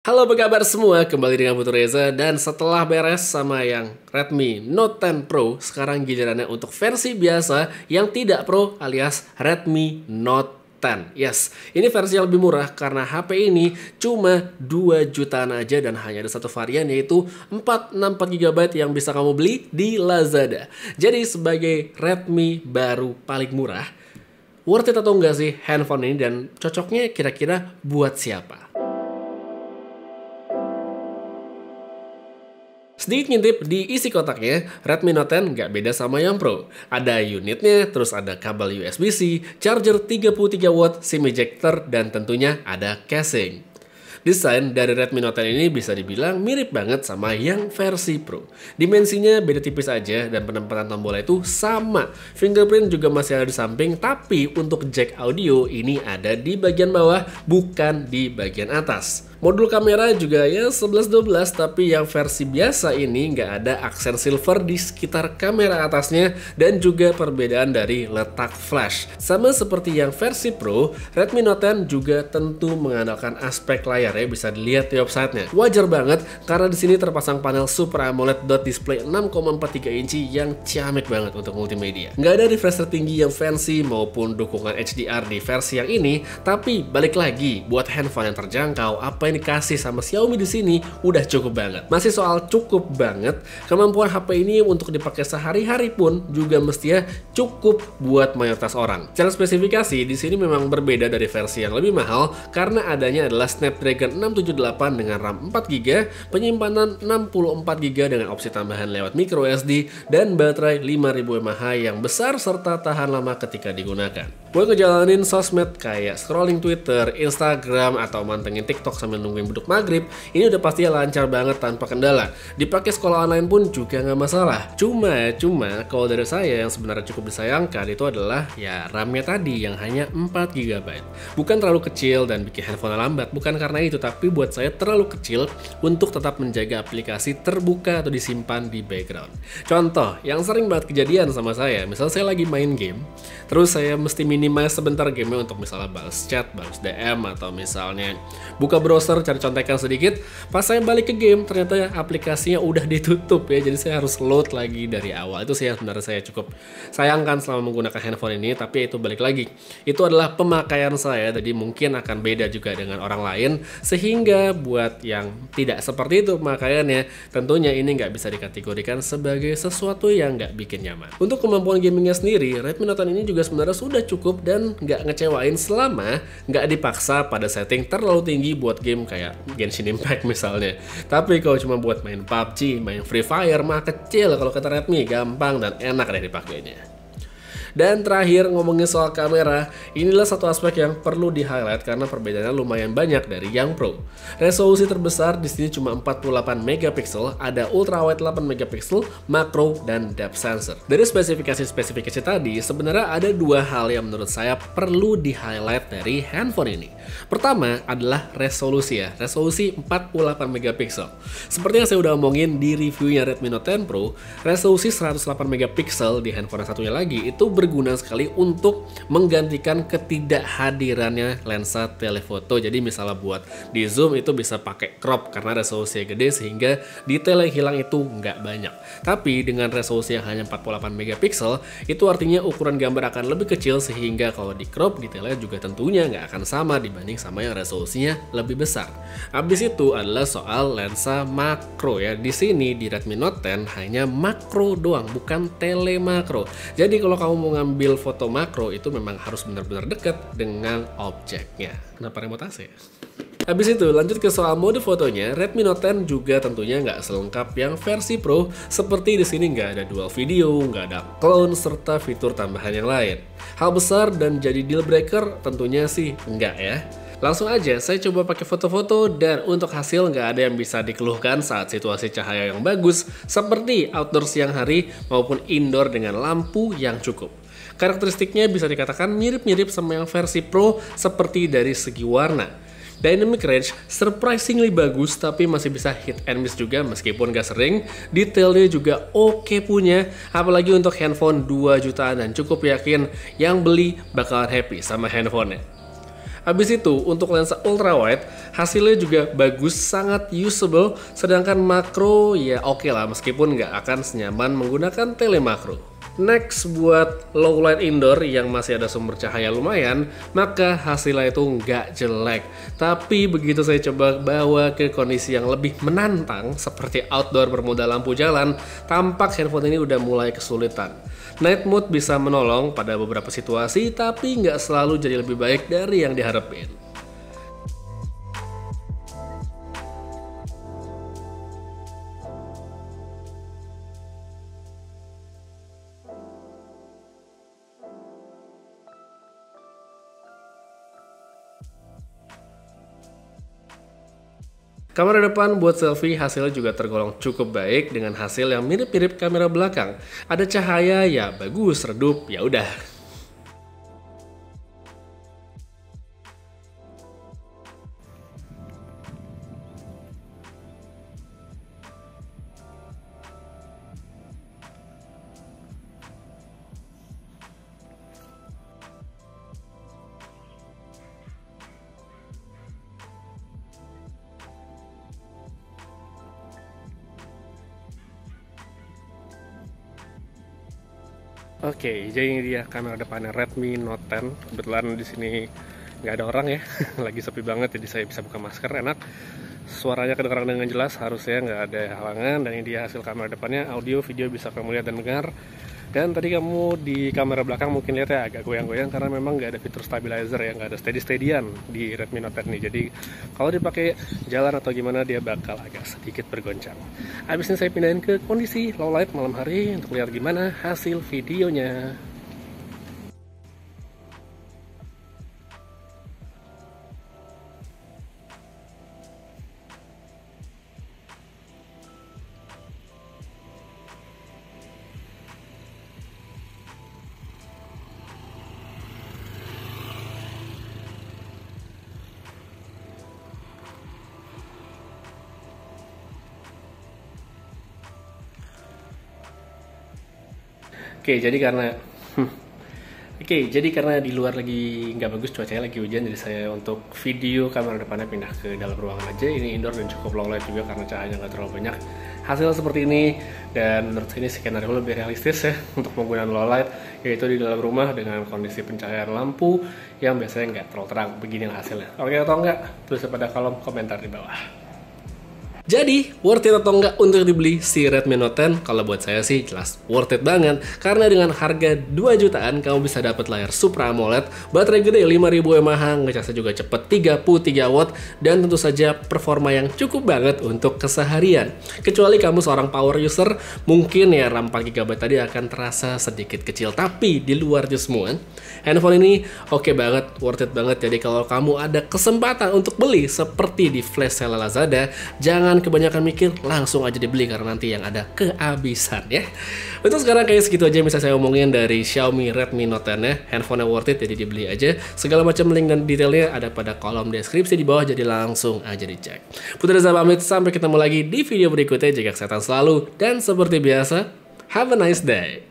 Halo, apa kabar semua? Kembali dengan Putu Reza. Dan setelah beres sama yang Redmi Note 10 Pro, sekarang gilirannya untuk versi biasa yang tidak Pro alias Redmi Note 10. Yes, ini versi yang lebih murah karena HP ini cuma 2 jutaan aja dan hanya ada satu varian yaitu 464GB yang bisa kamu beli di Lazada. Jadi sebagai Redmi baru paling murah, worth it atau enggak sih handphone ini dan cocoknya kira-kira buat siapa? Sedikit ngintip di isi kotaknya, Redmi Note 10 nggak beda sama yang Pro. Ada unitnya, terus ada kabel USB-C, charger 33 watt, SIM ejector, dan tentunya ada casing. Desain dari Redmi Note 10 ini bisa dibilang mirip banget sama yang versi Pro. Dimensinya beda tipis aja dan penempatan tombolnya itu sama. Fingerprint juga masih ada di samping, tapi untuk jack audio ini ada di bagian bawah, bukan di bagian atas. Modul kamera juga ya 11-12, tapi yang versi biasa ini nggak ada aksen silver di sekitar kamera atasnya dan juga perbedaan dari letak flash. Sama seperti yang versi Pro, Redmi Note 10 juga tentu mengandalkan aspek layar ya, bisa dilihat di websitenya. Wajar banget karena di sini terpasang panel Super AMOLED dot display 6,43 inci yang ciamik banget untuk multimedia. Nggak ada refresh tertinggi yang fancy maupun dukungan HDR di versi yang ini, tapi balik lagi buat handphone yang terjangkau, apa yang dikasih sama Xiaomi di sini udah cukup banget. Masih soal cukup banget, kemampuan HP ini untuk dipakai sehari-hari pun juga mestinya cukup buat mayoritas orang. Secara spesifikasi di sini memang berbeda dari versi yang lebih mahal karena adanya adalah Snapdragon 678 dengan RAM 4GB, penyimpanan 64GB dengan opsi tambahan lewat microSD dan baterai 5000 mAh yang besar serta tahan lama ketika digunakan. Buat ngejalanin sosmed kayak scrolling Twitter, Instagram, atau mantengin TikTok sambil nungguin beduk maghrib, ini udah pasti lancar banget tanpa kendala. Dipakai sekolah online pun juga nggak masalah. Cuma kalau dari saya yang sebenarnya cukup disayangkan itu adalah ya RAM-nya tadi yang hanya 4GB. Bukan terlalu kecil dan bikin handphone lambat, bukan karena itu, tapi buat saya terlalu kecil untuk tetap menjaga aplikasi terbuka atau disimpan di background. Contoh, yang sering banget kejadian sama saya, misal saya lagi main game, terus saya mesti minimize sebentar gamenya untuk misalnya balas chat, balas DM, atau misalnya buka browser, cari contekan sedikit. Pas saya balik ke game, ternyata ya aplikasinya udah ditutup ya, jadi saya harus load lagi dari awal. Itu sih yang sebenarnya saya cukup sayangkan selama menggunakan handphone ini, tapi itu balik lagi. Itu adalah pemakaian saya, jadi mungkin akan beda juga dengan orang lain, sehingga buat yang tidak seperti itu pemakaiannya, tentunya ini nggak bisa dikategorikan sebagai sesuatu yang nggak bikin nyaman. Untuk kemampuan gamingnya sendiri, Redmi Note 10 ini juga sebenarnya sudah cukup dan nggak ngecewain selama nggak dipaksa pada setting terlalu tinggi buat game kayak Genshin Impact misalnya. Tapi kalau cuma buat main PUBG, main Free Fire mah kecil kalau kata Redmi, gampang dan enak deh dipakainya. Dan terakhir ngomongin soal kamera, inilah satu aspek yang perlu di-highlight karena perbedaannya lumayan banyak dari yang Pro. Resolusi terbesar di sini cuma 48 megapiksel, ada ultrawide 8 megapiksel, makro, dan depth sensor. Dari spesifikasi tadi, sebenarnya ada dua hal yang menurut saya perlu di-highlight dari handphone ini. Pertama adalah resolusi ya, resolusi 48 megapiksel. Seperti yang saya udah omongin di reviewnya Redmi Note 10 Pro, resolusi 108 megapiksel di handphone yang satunya lagi itu berguna sekali untuk menggantikan ketidakhadirannya lensa telephoto. Jadi misalnya buat di zoom itu bisa pakai crop karena resolusinya gede sehingga detail yang hilang itu nggak banyak. Tapi dengan resolusi yang hanya 48 megapiksel itu artinya ukuran gambar akan lebih kecil sehingga kalau di crop detailnya juga tentunya nggak akan sama dibanding sama yang resolusinya lebih besar. Habis itu adalah soal lensa makro ya. Di sini di Redmi Note 10 hanya makro doang, bukan telemakro. Jadi kalau kamu mau ngambil foto makro itu memang harus benar-benar dekat dengan objeknya. Kenapa remote AC? Habis itu lanjut ke soal mode fotonya, Redmi Note 10 juga tentunya nggak selengkap yang versi Pro, seperti di sini nggak ada dual video, nggak ada clone, serta fitur tambahan yang lain. Hal besar dan jadi deal breaker tentunya sih nggak ya. Langsung aja saya coba pakai foto-foto dan untuk hasil nggak ada yang bisa dikeluhkan saat situasi cahaya yang bagus seperti outdoor siang hari maupun indoor dengan lampu yang cukup. Karakteristiknya bisa dikatakan mirip-mirip sama yang versi Pro seperti dari segi warna. Dynamic range surprisingly bagus tapi masih bisa hit and miss juga meskipun gak sering. Detailnya juga oke punya, apalagi untuk handphone 2 jutaan dan cukup yakin yang beli bakalan happy sama handphonenya. Habis itu, untuk lensa ultrawide, hasilnya juga bagus, sangat usable, sedangkan makro ya oke lah, meskipun nggak akan senyaman menggunakan telemakro. Next, buat low light indoor yang masih ada sumber cahaya lumayan, maka hasilnya itu nggak jelek. Tapi begitu saya coba bawa ke kondisi yang lebih menantang, seperti outdoor bermodal lampu jalan, tampak handphone ini udah mulai kesulitan. Night mode bisa menolong pada beberapa situasi, tapi nggak selalu jadi lebih baik dari yang diharapin. Kamera depan buat selfie hasilnya juga tergolong cukup baik dengan hasil yang mirip-mirip kamera belakang. Ada cahaya ya bagus, redup ya udah. Oke, jadi ini dia kamera depannya Redmi Note 10. Kebetulan di sini nggak ada orang ya, lagi sepi banget, jadi saya bisa buka masker, enak. Suaranya kedengaran dengan jelas, harusnya nggak ada halangan. Dan ini dia hasil kamera depannya, audio, video bisa kamu lihat dan dengar. Dan tadi kamu di kamera belakang mungkin lihat ya agak goyang-goyang karena memang nggak ada fitur stabilizer ya, nggak ada steady-steadyan di Redmi Note 10 nih. Jadi kalau dipakai jalan atau gimana dia bakal agak sedikit bergoncang. Habis ini saya pindahin ke kondisi low light malam hari untuk lihat gimana hasil videonya. Oke, jadi karena di luar lagi nggak bagus cuacanya, lagi hujan, jadi saya untuk video kamera depannya pindah ke dalam ruangan aja. Ini indoor dan cukup low light juga karena cahayanya nggak terlalu banyak. Hasil seperti ini, dan menurut saya ini skenario lebih realistis ya untuk penggunaan low light, yaitu di dalam rumah dengan kondisi pencahayaan lampu yang biasanya nggak terlalu terang. Begini hasilnya. Oke atau enggak? Tulis pada kolom komentar di bawah. Jadi, worth it atau enggak untuk dibeli si Redmi Note 10? Kalau buat saya sih jelas worth it banget. Karena dengan harga 2 jutaan, kamu bisa dapat layar Super AMOLED, baterai gede 5000 mAh, ngecasnya juga cepet 33 watt, dan tentu saja performa yang cukup banget untuk keseharian. Kecuali kamu seorang power user, mungkin ya RAM 4GB tadi akan terasa sedikit kecil. Tapi di luar itu semua, handphone ini oke banget, worth it banget. Jadi kalau kamu ada kesempatan untuk beli seperti di flash sale Lazada, jangan kebanyakan mikir, langsung aja dibeli karena nanti yang ada kehabisan ya. Untuk sekarang kayak segitu aja yang bisa saya omongin dari Xiaomi Redmi Note 10 ya. Handphone worth it, jadi dibeli aja. Segala macam link dan detailnya ada pada kolom deskripsi di bawah, jadi langsung aja dicek. Putra Reza pamit, sampai ketemu lagi di video berikutnya. Jaga kesehatan selalu, dan seperti biasa, have a nice day.